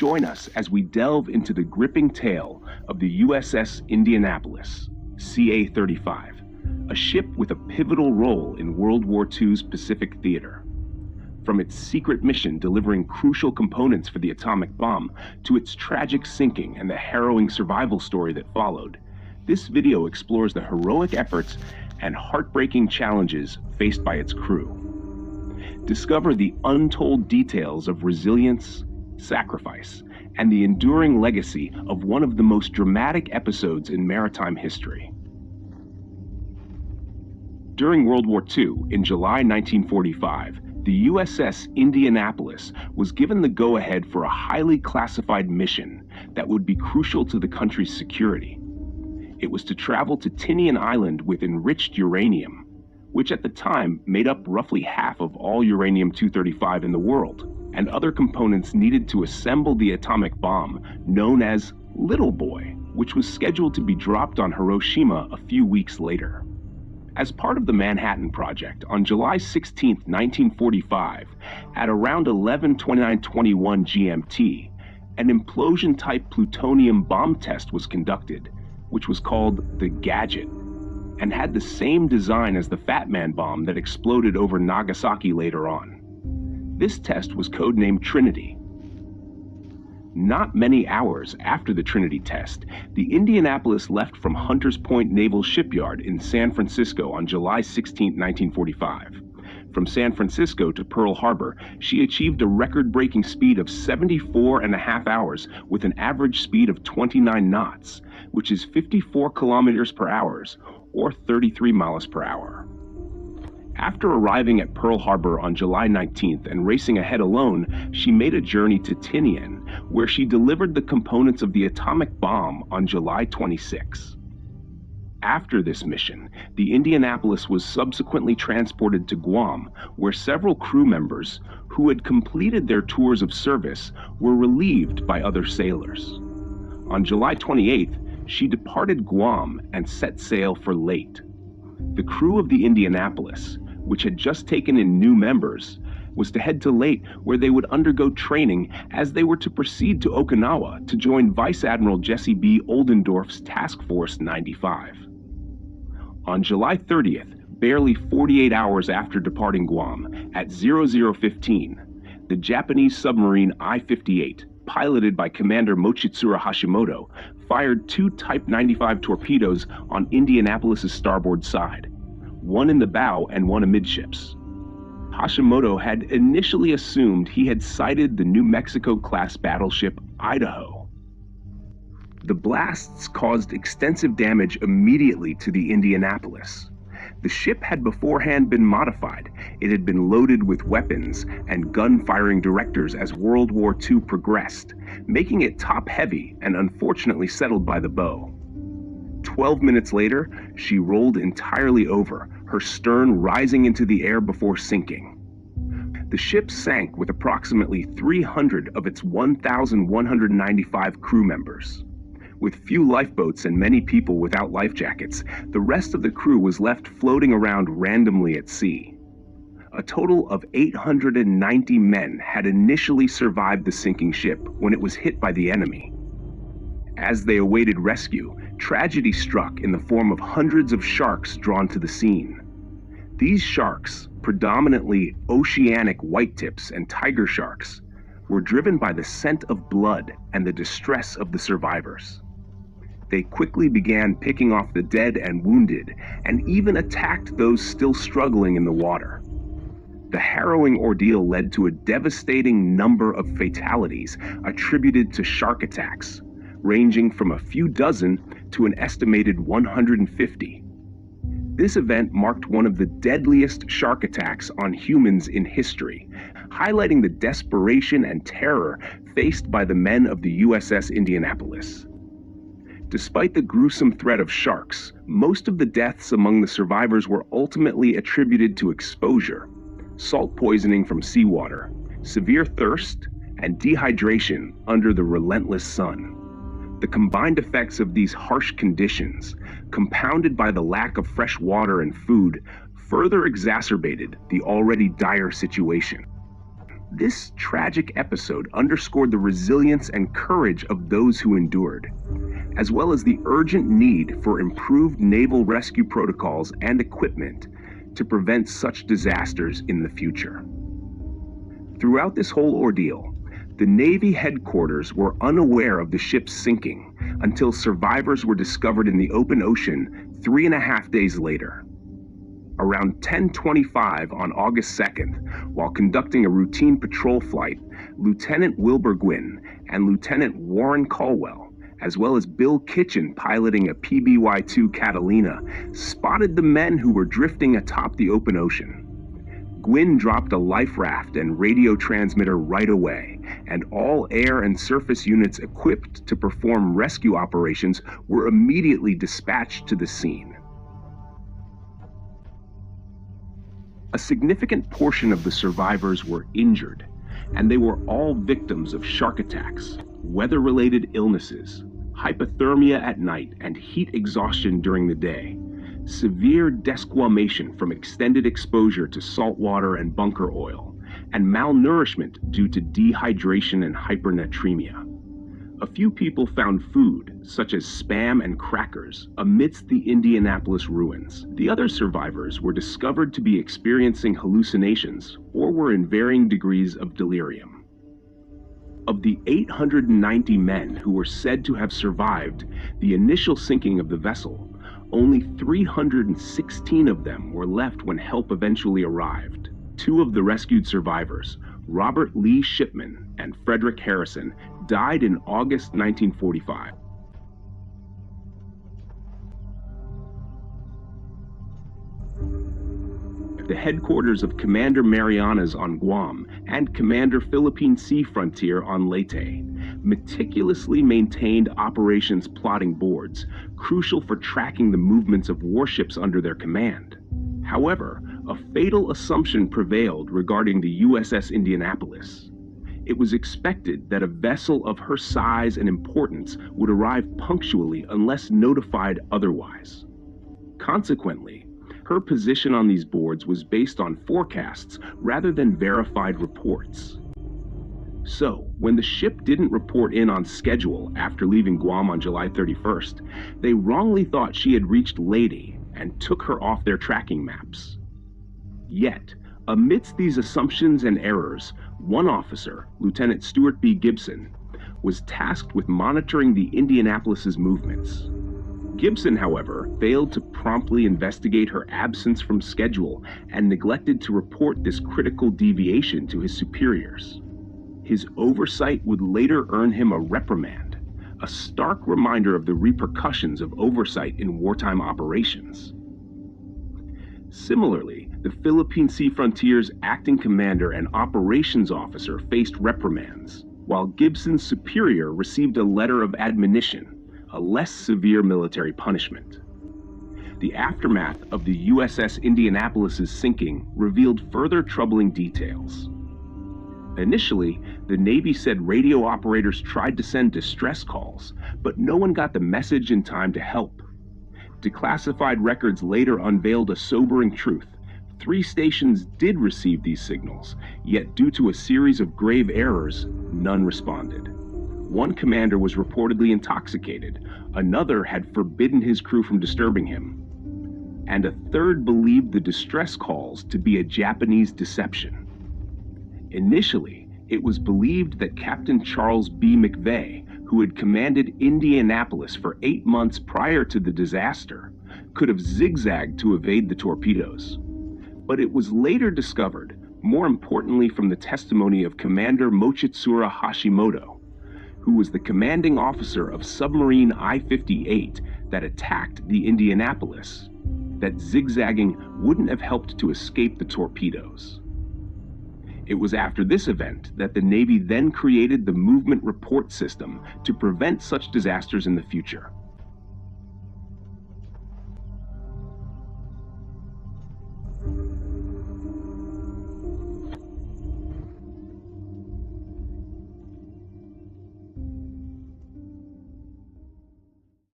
Join us as we delve into the gripping tale of the USS Indianapolis, CA-35, a ship with a pivotal role in World War II's Pacific theater. From its secret mission delivering crucial components for the atomic bomb to its tragic sinking and the harrowing survival story that followed, this video explores the heroic efforts and heartbreaking challenges faced by its crew. Discover the untold details of resilience, sacrifice, and the enduring legacy of one of the most dramatic episodes in maritime history. During World War II, in July 1945, the USS Indianapolis was given the go-ahead for a highly classified mission that would be crucial to the country's security. It was to travel to Tinian Island with enriched uranium, which at the time made up roughly half of all uranium-235 in the world, and other components needed to assemble the atomic bomb known as Little Boy, which was scheduled to be dropped on Hiroshima a few weeks later. As part of the Manhattan Project, on July 16, 1945, at around 11:29:21 GMT, an implosion-type plutonium bomb test was conducted, which was called the Gadget, and had the same design as the Fat Man bomb that exploded over Nagasaki later on. This test was codenamed Trinity. Not many hours after the Trinity test, the Indianapolis left from Hunters Point Naval Shipyard in San Francisco on July 16, 1945. From San Francisco to Pearl Harbor, she achieved a record-breaking speed of 74.5 hours with an average speed of 29 knots, which is 54 kilometers per hour, or 33 miles per hour. After arriving at Pearl Harbor on July 19th and racing ahead alone, she made a journey to Tinian, where she delivered the components of the atomic bomb on July 26. After this mission, the Indianapolis was subsequently transported to Guam, where several crew members who had completed their tours of service were relieved by other sailors. On July 28th, she departed Guam and set sail for Leyte. The crew of the Indianapolis, which had just taken in new members, was to head to Leyte, where they would undergo training as they were to proceed to Okinawa to join Vice Admiral Jesse B. Oldendorf's Task Force 95. On July 30th, barely 48 hours after departing Guam, at 00:15, the Japanese submarine I-58, piloted by Commander Mochitsura Hashimoto, fired two Type 95 torpedoes on Indianapolis's starboard side, one in the bow and one amidships. Hashimoto had initially assumed he had sighted the New Mexico-class battleship Idaho. The blasts caused extensive damage immediately to the Indianapolis. The ship had beforehand been modified. It had been loaded with weapons and gun-firing directors as World War II progressed, making it top-heavy and unfortunately settled by the bow. 12 minutes later, she rolled entirely over, her stern rising into the air before sinking. The ship sank with approximately 300 of its 1,195 crew members. With few lifeboats and many people without life jackets, the rest of the crew was left floating around randomly at sea. A total of 890 men had initially survived the sinking ship when it was hit by the enemy. As they awaited rescue, tragedy struck in the form of hundreds of sharks drawn to the scene. These sharks, predominantly oceanic whitetips and tiger sharks, were driven by the scent of blood and the distress of the survivors. They quickly began picking off the dead and wounded, and even attacked those still struggling in the water. The harrowing ordeal led to a devastating number of fatalities attributed to shark attacks, ranging from a few dozen to an estimated 150. This event marked one of the deadliest shark attacks on humans in history, highlighting the desperation and terror faced by the men of the USS Indianapolis. Despite the gruesome threat of sharks, most of the deaths among the survivors were ultimately attributed to exposure, salt poisoning from seawater, severe thirst, and dehydration under the relentless sun. The combined effects of these harsh conditions, compounded by the lack of fresh water and food, further exacerbated the already dire situation. This tragic episode underscored the resilience and courage of those who endured, as well as the urgent need for improved naval rescue protocols and equipment to prevent such disasters in the future. Throughout this whole ordeal, the Navy headquarters were unaware of the ship's sinking until survivors were discovered in the open ocean 3.5 days later. Around 10:25 on August 2nd, while conducting a routine patrol flight, Lieutenant Wilbur Gwynn and Lieutenant Warren Caldwell, as well as Bill Kitchen piloting a PBY-2 Catalina, spotted the men who were drifting atop the open ocean. Gwynn dropped a life raft and radio transmitter right away, and all air and surface units equipped to perform rescue operations were immediately dispatched to the scene. A significant portion of the survivors were injured, and they were all victims of shark attacks, weather-related illnesses, hypothermia at night, and heat exhaustion during the day, severe desquamation from extended exposure to salt water and bunker oil, and malnourishment due to dehydration and hypernatremia. A few people found food, such as Spam and crackers, amidst the Indianapolis ruins. The other survivors were discovered to be experiencing hallucinations or were in varying degrees of delirium. Of the 890 men who were said to have survived the initial sinking of the vessel, only 316 of them were left when help eventually arrived. Two of the rescued survivors, Robert Lee Shipman and Frederick Harrison, died in August 1945. The headquarters of Commander Marianas on Guam and Commander Philippine Sea Frontier on Leyte meticulously maintained operations plotting boards, crucial for tracking the movements of warships under their command. However, a fatal assumption prevailed regarding the USS Indianapolis. It was expected that a vessel of her size and importance would arrive punctually unless notified otherwise. Consequently, her position on these boards was based on forecasts rather than verified reports. So, when the ship didn't report in on schedule after leaving Guam on July 31st, they wrongly thought she had reached Leyte and took her off their tracking maps. Yet, amidst these assumptions and errors, one officer, Lieutenant Stuart B. Gibson, was tasked with monitoring the Indianapolis's movements. Gibson, however, failed to promptly investigate her absence from schedule and neglected to report this critical deviation to his superiors. His oversight would later earn him a reprimand, a stark reminder of the repercussions of oversight in wartime operations. Similarly, the Philippine Sea Frontier's acting commander and operations officer faced reprimands, while Gibson's superior received a letter of admonition, a less severe military punishment. The aftermath of the USS Indianapolis's sinking revealed further troubling details. Initially, the Navy said radio operators tried to send distress calls, but no one got the message in time to help. Declassified records later unveiled a sobering truth. 3 stations did receive these signals, yet due to a series of grave errors, none responded. One commander was reportedly intoxicated, another had forbidden his crew from disturbing him, and a third believed the distress calls to be a Japanese deception. Initially, it was believed that Captain Charles B. McVeigh, who had commanded Indianapolis for 8 months prior to the disaster, could have zigzagged to evade the torpedoes. But it was later discovered, more importantly from the testimony of Commander Mochitsura Hashimoto, who was the commanding officer of submarine I-58 that attacked the Indianapolis, that zigzagging wouldn't have helped to escape the torpedoes. It was after this event that the Navy then created the Movement Report System to prevent such disasters in the future.